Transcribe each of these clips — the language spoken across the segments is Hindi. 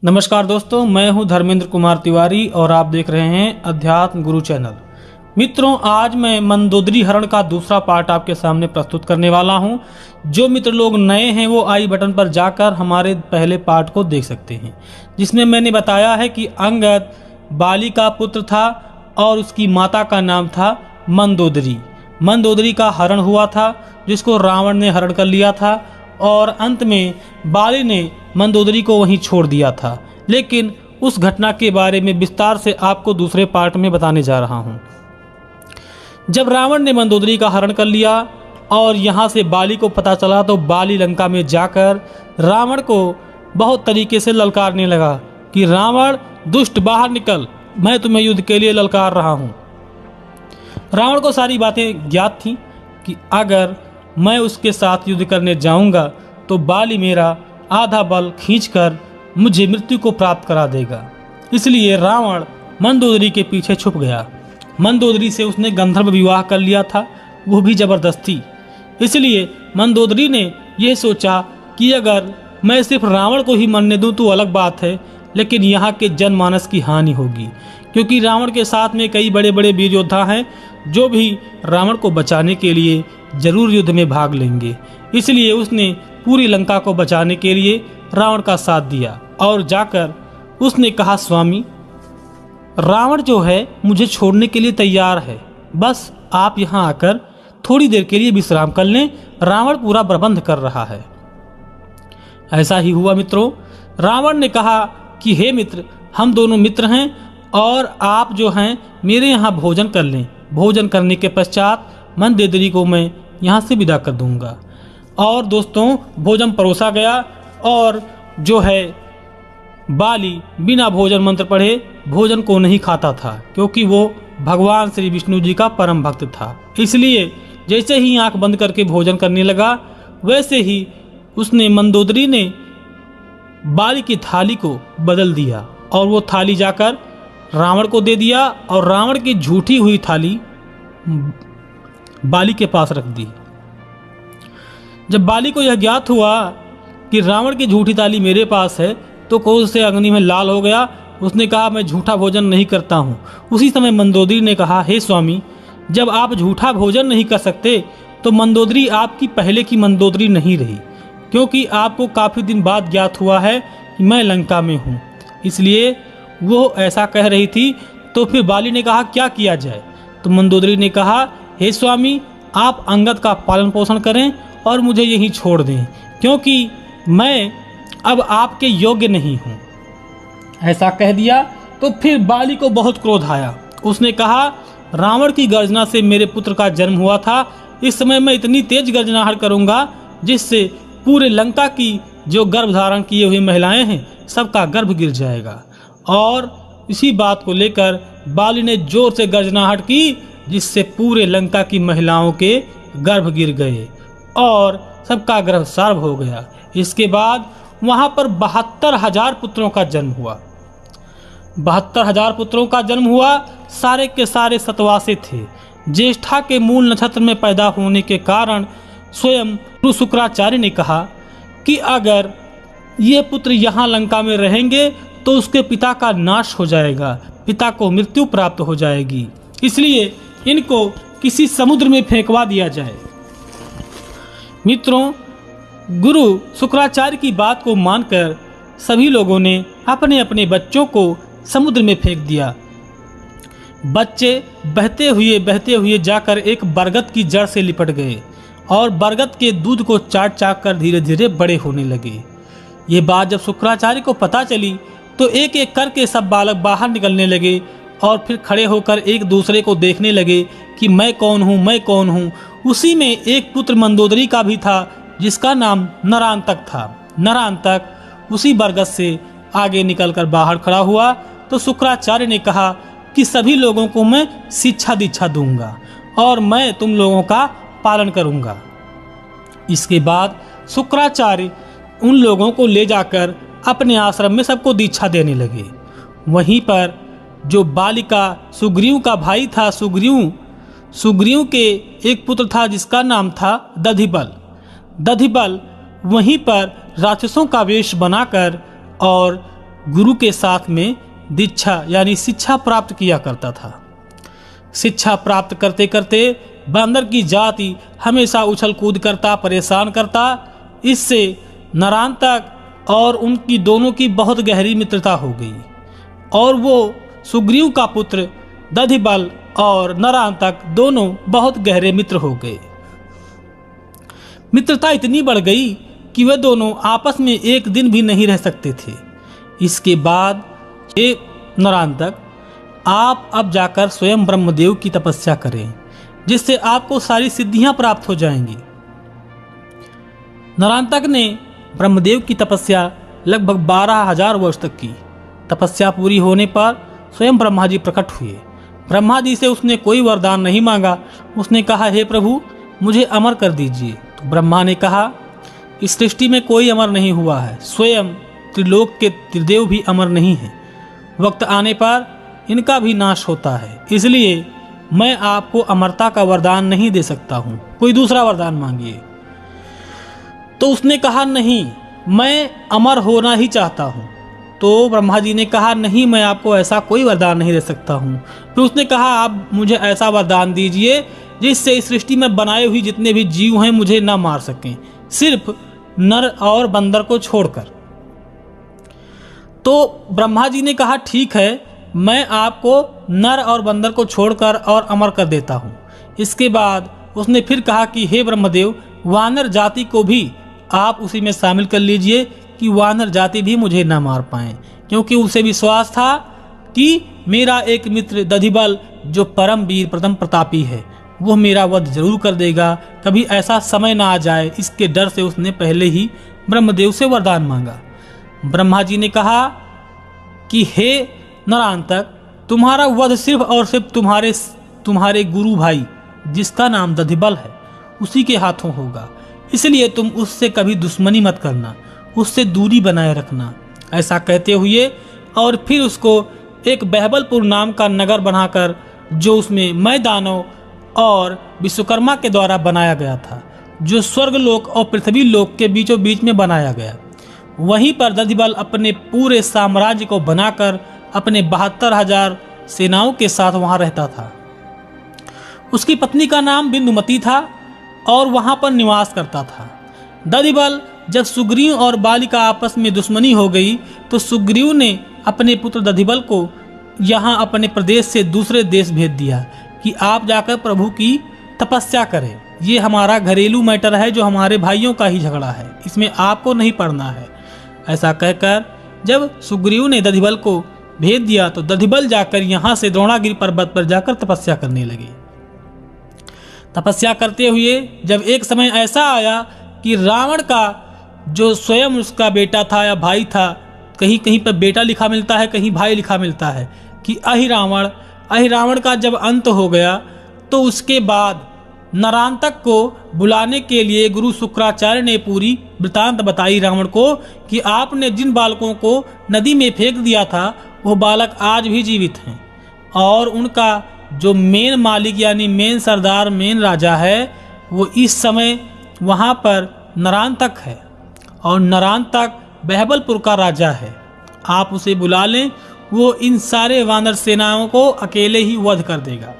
नमस्कार दोस्तों, मैं हूं धर्मेंद्र कुमार तिवारी और आप देख रहे हैं अध्यात्म गुरु चैनल। मित्रों, आज मैं मंदोदरी हरण का दूसरा पार्ट आपके सामने प्रस्तुत करने वाला हूं। जो मित्र लोग नए हैं वो आई बटन पर जाकर हमारे पहले पार्ट को देख सकते हैं, जिसमें मैंने बताया है कि अंगद बाली का पुत्र था और उसकी माता का नाम था मंदोदरी। मंदोदरी का हरण हुआ था जिसको रावण ने हरण कर लिया था और अंत में बाली ने मंदोदरी को वहीं छोड़ दिया था। लेकिन उस घटना के बारे में विस्तार से आपको दूसरे पार्ट में बताने जा रहा हूं। जब रावण ने मंदोदरी का हरण कर लिया और यहाँ से बाली को पता चला तो बाली लंका में जाकर रावण को बहुत तरीके से ललकारने लगा कि रावण दुष्ट बाहर निकल, मैं तुम्हें युद्ध के लिए ललकार रहा हूँ। रावण को सारी बातें ज्ञात थी कि अगर मैं उसके साथ युद्ध करने जाऊंगा तो बाली मेरा आधा बल खींचकर मुझे मृत्यु को प्राप्त करा देगा। इसलिए रावण मंदोदरी के पीछे छुप गया। मंदोदरी से उसने गंधर्व विवाह कर लिया था, वो भी जबरदस्ती। इसलिए मंदोदरी ने यह सोचा कि अगर मैं सिर्फ रावण को ही मरने दूं तो अलग बात है, लेकिन यहाँ के जनमानस की हानि होगी, क्योंकि रावण के साथ में कई बड़े बड़े वीर योद्धा हैं जो भी रावण को बचाने के लिए जरूर युद्ध में भाग लेंगे। इसलिए उसने पूरी लंका को बचाने के लिए रावण का साथ दिया और जाकर उसने कहा, स्वामी, रावण जो है मुझे छोड़ने के लिए तैयार है, बस आप यहाँ आकर थोड़ी देर के लिए विश्राम कर लें, रावण पूरा प्रबंध कर रहा है। ऐसा ही हुआ मित्रों। रावण ने कहा कि हे मित्र, हम दोनों मित्र हैं और आप जो हैं मेरे यहाँ भोजन कर लें। भोजन करने के पश्चात मंदोदरी को मैं यहाँ से विदा कर दूंगा। और दोस्तों, भोजन परोसा गया और जो है बाली बिना भोजन मंत्र पढ़े भोजन को नहीं खाता था, क्योंकि वो भगवान श्री विष्णु जी का परम भक्त था। इसलिए जैसे ही आंख बंद करके भोजन करने लगा, वैसे ही उसने मंदोदरी ने बाली की थाली को बदल दिया और वो थाली जाकर रावण को दे दिया और रावण की झूठी हुई थाली बाली के पास रख दी। जब बाली को यह ज्ञात हुआ कि रावण की झूठी थाली मेरे पास है तो क्रोध से अग्नि में लाल हो गया। उसने कहा, मैं झूठा भोजन नहीं करता हूँ। उसी समय मंदोदरी ने कहा, हे स्वामी, जब आप झूठा भोजन नहीं कर सकते तो मंदोदरी आपकी पहले की मंदोदरी नहीं रही, क्योंकि आपको काफ़ी दिन बाद ज्ञात हुआ है कि मैं लंका में हूँ। इसलिए वो ऐसा कह रही थी। तो फिर बाली ने कहा, क्या किया जाए? तो मंदोदरी ने कहा, हे स्वामी, आप अंगद का पालन पोषण करें और मुझे यहीं छोड़ दें, क्योंकि मैं अब आपके योग्य नहीं हूँ। ऐसा कह दिया तो फिर बाली को बहुत क्रोध आया। उसने कहा, रावण की गर्जना से मेरे पुत्र का जन्म हुआ था, इस समय मैं इतनी तेज गर्जनाहट करूँगा जिससे पूरे लंका की जो गर्भ धारण किए हुई महिलाएं हैं सबका गर्भ गिर जाएगा। और इसी बात को लेकर बाली ने जोर से गर्जनाहट की, जिससे पूरे लंका की महिलाओं के गर्भ गिर गए और सबका गर्भ सर्व हो गया। इसके बाद वहां पर 72,000 पुत्रों का जन्म हुआ। 72,000 पुत्रों का जन्म हुआ। सारे के सारे सतवासे थे। ज्येष्ठा के मूल नक्षत्र में पैदा होने के कारण स्वयं गुरु शुक्राचार्य ने कहा कि अगर ये पुत्र यहाँ लंका में रहेंगे तो उसके पिता का नाश हो जाएगा, पिता को मृत्यु प्राप्त हो जाएगी, इसलिए इनको किसी समुद्र में फेंकवा दिया जाए। मित्रों, गुरु शुक्राचार्य की बात को मानकर सभी लोगों ने अपने अपने बच्चों को समुद्र में फेंक दिया। बच्चे बहते हुए जाकर एक बरगद की जड़ से लिपट गए और बरगद के दूध को चाट चाट कर धीरे धीरे बड़े होने लगे। ये बात जब शुक्राचार्य को पता चली तो एक एक करके सब बालक बाहर निकलने लगे और फिर खड़े होकर एक दूसरे को देखने लगे कि मैं कौन हूँ, मैं कौन हूँ। उसी में एक पुत्र मंदोदरी का भी था जिसका नाम नरांतक था। नरांतक उसी बरगद से आगे निकलकर बाहर खड़ा हुआ तो शुक्राचार्य ने कहा कि सभी लोगों को मैं शिक्षा दीक्षा दूंगा और मैं तुम लोगों का पालन करूंगा। इसके बाद शुक्राचार्य उन लोगों को ले जाकर अपने आश्रम में सबको दीक्षा देने लगे। वहीं पर जो बाली का सुग्रीव का भाई था, सुग्रीव के एक पुत्र था जिसका नाम था दधिबल। दधिबल वहीं पर राक्षसों का वेश बनाकर और गुरु के साथ में दीक्षा यानी शिक्षा प्राप्त किया करता था। शिक्षा प्राप्त करते करते बंदर की जाति हमेशा उछल कूद करता, परेशान करता। इससे नरांतक और उनकी दोनों की बहुत गहरी मित्रता हो गई और वो सुग्रीव का पुत्र दधिबल और नरांतक दोनों बहुत गहरे मित्र हो गए। मित्रता इतनी बढ़ गई कि वे दोनों आपस में एक दिन भी नहीं रह सकते थे। इसके बाद नरांतक, आप अब जाकर स्वयं ब्रह्मदेव की तपस्या करें, जिससे आपको सारी सिद्धियां प्राप्त हो जाएंगी। नरांतक ने ब्रह्मदेव की तपस्या लगभग 12,000 वर्ष तक की। तपस्या पूरी होने पर स्वयं ब्रह्मा जी प्रकट हुए। ब्रह्मा जी से उसने कोई वरदान नहीं मांगा। उसने कहा, हे प्रभु, मुझे अमर कर दीजिए। तो ब्रह्मा ने कहा, इस सृष्टि में कोई अमर नहीं हुआ है, स्वयं त्रिलोक के त्रिदेव भी अमर नहीं हैं। वक्त आने पर इनका भी नाश होता है, इसलिए मैं आपको अमरता का वरदान नहीं दे सकता हूँ, कोई दूसरा वरदान मांगिए। तो उसने कहा, नहीं, मैं अमर होना ही चाहता हूँ। तो ब्रह्मा जी ने कहा, नहीं, मैं आपको ऐसा कोई वरदान नहीं दे सकता हूँ। फिर उसने कहा, आप मुझे ऐसा वरदान दीजिए जिससे इस सृष्टि में बनाए हुए जितने भी जीव हैं मुझे ना मार सकें, सिर्फ नर और बंदर को छोड़कर। तो ब्रह्मा जी ने कहा, ठीक है, मैं आपको नर और बंदर को छोड़कर और अमर कर देता हूँ। इसके बाद उसने फिर कहा कि हे ब्रह्मदेव, वानर जाति को भी आप उसी में शामिल कर लीजिए कि वानर जाति भी मुझे ना मार पाएं, क्योंकि उसे विश्वास था कि मेरा एक मित्र दधिबल, जो परम वीर प्रथम प्रतापी है, वो मेरा वध जरूर कर देगा। कभी ऐसा समय ना आ जाए, इसके डर से उसने पहले ही ब्रह्मदेव से वरदान मांगा। ब्रह्मा जी ने कहा कि हे नरांतक, तुम्हारा वध सिर्फ और सिर्फ तुम्हारे गुरु भाई, जिसका नाम दधिबल है, उसी के हाथों होगा। इसलिए तुम उससे कभी दुश्मनी मत करना, उससे दूरी बनाए रखना। ऐसा कहते हुए और फिर उसको एक बहबलपुर नाम का नगर बनाकर, जो उसमें मैदानों और विश्वकर्मा के द्वारा बनाया गया था, जो स्वर्गलोक और पृथ्वी लोक के बीचों बीच में बनाया गया, वहीं पर दधिबल अपने पूरे साम्राज्य को बनाकर अपने 72,000 सेनाओं के साथ वहां रहता था। उसकी पत्नी का नाम बिंदुमती था और वहां पर निवास करता था। दधिबल जब सुग्रीव और बालिका आपस में दुश्मनी हो गई, तो सुग्रीव ने अपने पुत्र दधिबल को यहाँ अपने प्रदेश से दूसरे देश भेज दिया कि आप जाकर प्रभु की तपस्या करें। ये हमारा घरेलू मैटर है, जो हमारे भाइयों का ही झगड़ा है, इसमें आपको नहीं पड़ना है। ऐसा कहकर जब सुग्रीव ने दधिबल को भेज दिया, तो दधिबल जाकर यहाँ से द्रोणागिरि पर्वत पर जाकर तपस्या करने लगे। तपस्या करते हुए जब एक समय ऐसा आया कि रावण का जो स्वयं उसका बेटा था या भाई था, कहीं कहीं पर बेटा लिखा मिलता है, कहीं भाई लिखा मिलता है, कि अहिरावण का जब अंत हो गया, तो उसके बाद नरांतक को बुलाने के लिए गुरु शुक्राचार्य ने पूरी वृतांत बताई रावण को कि आपने जिन बालकों को नदी में फेंक दिया था, वो बालक आज भी जीवित हैं और उनका जो मेन मालिक यानी मेन सरदार, मेन राजा है, वो इस समय वहाँ पर नरांतक है और नरांतक बहबलपुर का राजा है। आप उसे बुला लें, वो इन सारे वानर सेनाओं को अकेले ही वध कर देगा।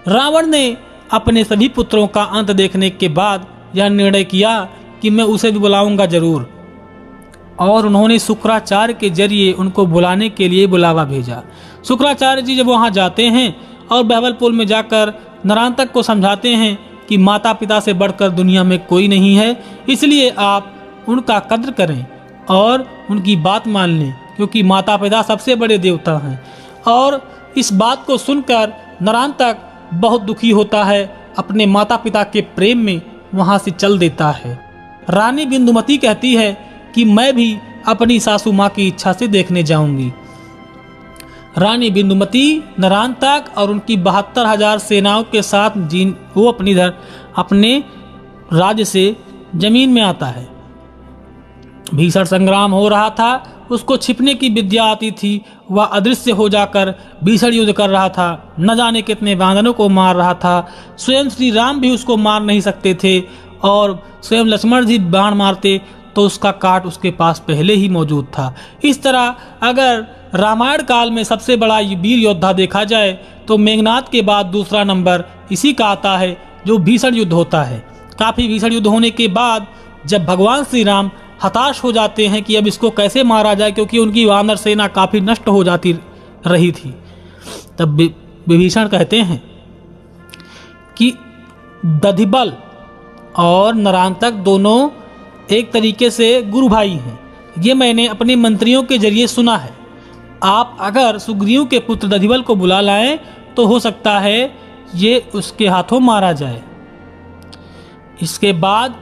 रावण ने अपने सभी पुत्रों का अंत देखने के बाद यह निर्णय किया कि मैं उसे भी बुलाऊंगा जरूर, और उन्होंने शुक्राचार्य के जरिए उनको बुलाने के लिए बुलावा भेजा। शुक्राचार्य जी जब वहां जाते हैं और बहबलपुर में जाकर नरांतक को समझाते हैं कि माता पिता से बढ़कर दुनिया में कोई नहीं है, इसलिए आप उनका कद्र करें और उनकी बात मान लें, क्योंकि माता पिता सबसे बड़े देवता हैं। और इस बात को सुनकर नरांतक बहुत दुखी होता है, अपने माता पिता के प्रेम में वहां से चल देता है। रानी बिंदुमती कहती है कि मैं भी अपनी सासू माँ की इच्छा से देखने जाऊंगी। रानी बिंदुमती नरांतक और उनकी 72,000 सेनाओं के साथ वो अपने राज्य से जमीन में आता है। भीषण संग्राम हो रहा था, उसको छिपने की विद्या आती थी, वह अदृश्य हो जाकर भीषण युद्ध कर रहा था, न जाने कितने वानरों को मार रहा था। स्वयं श्री राम भी उसको मार नहीं सकते थे और स्वयं लक्ष्मण जी बाण मारते तो उसका काट उसके पास पहले ही मौजूद था। इस तरह अगर रामायण काल में सबसे बड़ा वीर योद्धा देखा जाए तो मेघनाद के बाद दूसरा नंबर इसी का आता है, जो भीषण युद्ध होता है। काफ़ी भीषण युद्ध होने के बाद जब भगवान श्री राम हताश हो जाते हैं कि अब इसको कैसे मारा जाए, क्योंकि उनकी वानर सेना काफ़ी नष्ट हो जाती रही थी, तब विभीषण कहते हैं कि दधिबल और नरांतक दोनों एक तरीके से गुरु भाई हैं। ये मैंने अपने मंत्रियों के जरिए सुना है। आप अगर सुग्रीव के पुत्र दधिबल को बुला लाएं तो हो सकता है ये उसके हाथों मारा जाए। इसके बाद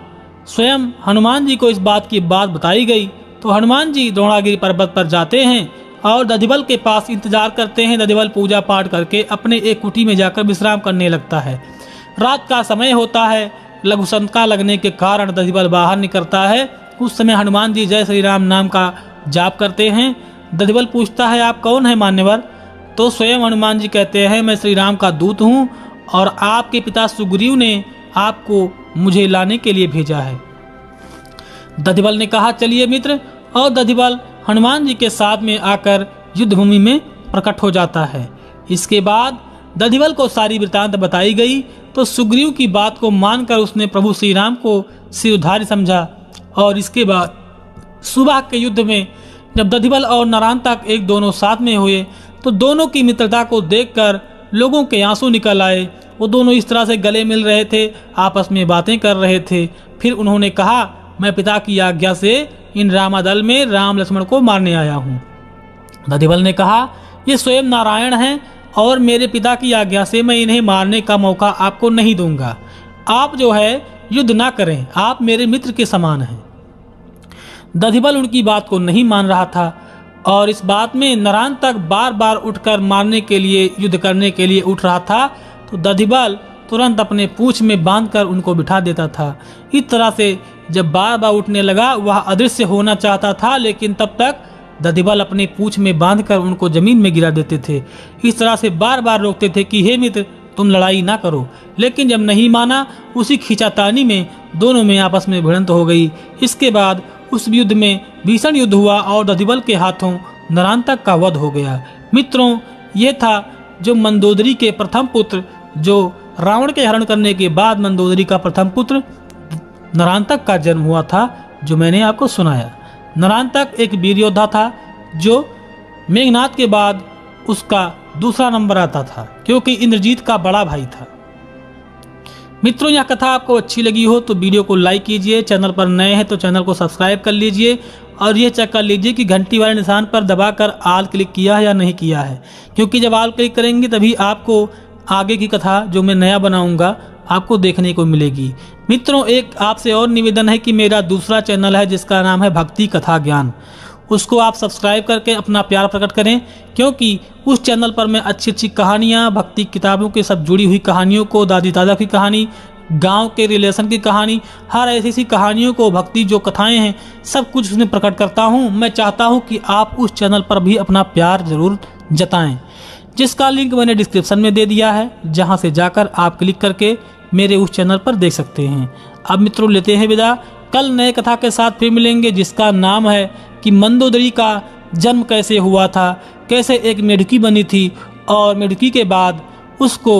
स्वयं हनुमान जी को इस बात की बात बताई गई तो हनुमान जी द्रोणागिरी पर्वत पर जाते हैं और दधिबल के पास इंतजार करते हैं। दधिबल पूजा पाठ करके अपने एक कुटी में जाकर विश्राम करने लगता है। रात का समय होता है, लघुशंका लगने के कारण दधिबल बाहर निकलता है। उस समय हनुमान जी जय श्री राम नाम का जाप करते हैं। दधिबल पूछता है, आप कौन है मान्यवर? तो स्वयं हनुमान जी कहते हैं, मैं श्री राम का दूत हूँ और आपके पिता सुग्रीव ने आपको मुझे लाने के लिए भेजा है। दधिबल ने कहा, चलिए मित्र, और दधिबल हनुमान जी के साथ में आकर युद्ध भूमि में प्रकट हो जाता है। इसके बाद दधिबल को सारी वृतांत बताई गई तो सुग्रीव की बात को मानकर उसने प्रभु श्री राम को सिरधारी समझा। और इसके बाद सुबह के युद्ध में जब दधिबल और नरांतक एक दोनों साथ में हुए तो दोनों की मित्रता को देखकर लोगों के आंसू निकल आए। वो दोनों इस तरह से गले मिल रहे थे, आपस में बातें कर रहे थे। फिर उन्होंने कहा, मैं पिता की आज्ञा से इन रामादल में राम लक्ष्मण को मारने आया हूँ। दधिबल ने कहा, ये स्वयं नारायण हैं और मेरे पिता की आज्ञा से मैं इन्हें मारने का मौका आपको नहीं दूंगा। आप जो है युद्ध ना करें, आप मेरे मित्र के समान हैं। दधिबल उनकी बात को नहीं मान रहा था और इस बात में नरांतक बार बार उठकर मारने के लिए, युद्ध करने के लिए उठ रहा था तो दधिबल तुरंत अपने पूंछ में बांधकर उनको बिठा देता था। इस तरह से जब बार बार उठने लगा, वह अदृश्य होना चाहता था, लेकिन तब तक दधिबल अपने पूंछ में बांधकर उनको जमीन में गिरा देते थे। इस तरह से बार बार रोकते थे कि हे मित्र, तुम लड़ाई ना करो। लेकिन जब नहीं माना, उसी खींचातानी में दोनों में आपस में भिड़ंत हो गई। इसके बाद उस युद्ध में भीषण युद्ध हुआ और दधिबल के हाथों नरांतक का वध हो गया। मित्रों, ये था जो मंदोदरी के प्रथम पुत्र, जो रावण के हरण करने के बाद मंदोदरी का प्रथम पुत्र नरांतक का जन्म हुआ था, जो मैंने आपको सुनाया। नरांतक एक वीर योद्धा था जो मेघनाद के बाद उसका दूसरा नंबर आता था, क्योंकि इंद्रजीत का बड़ा भाई था। मित्रों, यह कथा आपको अच्छी लगी हो तो वीडियो को लाइक कीजिए, चैनल पर नए हैं तो चैनल को सब्सक्राइब कर लीजिए और यह चेक कर लीजिए कि घंटी वाले निशान पर दबाकर ऑल क्लिक किया है या नहीं किया है, क्योंकि जब ऑल क्लिक करेंगे तभी आपको आगे की कथा जो मैं नया बनाऊंगा आपको देखने को मिलेगी। मित्रों, एक आपसे और निवेदन है कि मेरा दूसरा चैनल है जिसका नाम है भक्ति कथा ज्ञान, उसको आप सब्सक्राइब करके अपना प्यार प्रकट करें, क्योंकि उस चैनल पर मैं अच्छी अच्छी कहानियाँ, भक्ति किताबों के सब जुड़ी हुई कहानियों को, दादी दादा की कहानी, गांव के रिलेशन की कहानी, हर ऐसी कहानियों को, भक्ति जो कथाएं हैं, सब कुछ उसमें प्रकट करता हूं। मैं चाहता हूं कि आप उस चैनल पर भी अपना प्यार जरूर जताएं, जिसका लिंक मैंने डिस्क्रिप्शन में दे दिया है, जहां से जाकर आप क्लिक करके मेरे उस चैनल पर देख सकते हैं। अब मित्रों, लेते हैं विदा। कल नए कथा के साथ फिर मिलेंगे, जिसका नाम है कि मंदोदरी का जन्म कैसे हुआ था, कैसे एक मेढकी बनी थी और मेढकी के बाद उसको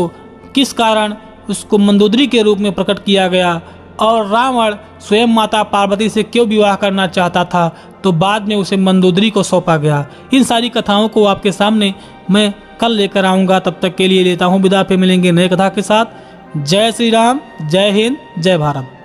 किस कारण उसको मंदोदरी के रूप में प्रकट किया गया, और रावण स्वयं माता पार्वती से क्यों विवाह करना चाहता था तो बाद में उसे मंदोदरी को सौंपा गया। इन सारी कथाओं को आपके सामने मैं कल लेकर आऊँगा। तब तक के लिए लेता हूँ विदा, फिर मिलेंगे नए कथा के साथ। जय श्री राम, जय हिंद, जय भारत।